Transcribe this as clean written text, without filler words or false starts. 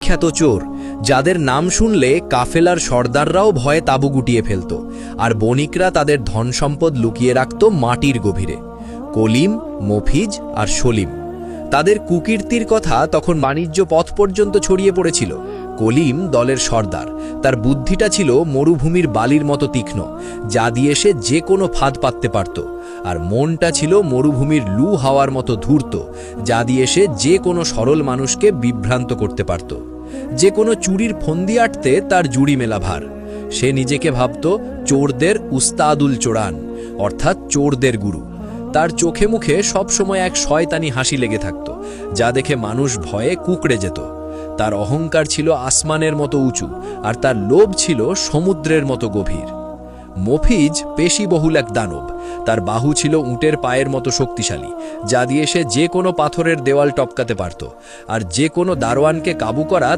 বিখ্যাত চোর, যাদের নাম শুনলে কাফেলার সর্দাররাও ভয়ে তাঁবু গুটিয়ে ফেলত, আর বণিকরা তাদের ধনসম্পদ লুকিয়ে রাখত মাটির গভীরে। কলিম, মফিজ আর সলিম। তাদের কুকীর্তির কথা তখন বাণিজ্য পথ পর্যন্ত ছড়িয়ে পড়েছিল। কলিম দলের সর্দার, তার বুদ্ধিটা ছিল মরুভূমির বালির মতো তীক্ষ্ণ, যা দিয়ে সে যে কোনো ফাঁদ পাততে পারত। আর মনটা ছিল মরুভূমির লু হাওয়ার মতো ধূর্ত, যা দিয়ে সে যে কোনো সরল মানুষকে বিভ্রান্ত করতে পারত। যে কোনো চুরির ফন্দি আটতে তার জুড়ি মেলা ভার। সে নিজেকে ভাবত চোরদের উস্তাদুল চোরান, অর্থাৎ চোরদের গুরু। তার চোখে মুখে সবসময় এক শয়তানি হাসি লেগে থাকত, যা দেখে মানুষ ভয়ে কুঁকড়ে যেত। তার অহংকার ছিল আসমানের মতো উঁচু, আর তার লোভ ছিল সমুদ্রের মতো গভীর। মফিজ পেশিবহুল এক দানব। তার বাহু ছিল উটের পায়ের মতো শক্তিশালী, যা দিয়ে সে যে কোনো পাথরের দেওয়াল টপকাতে পারত। আর যে কোনো দারোয়ানকে কাবু করা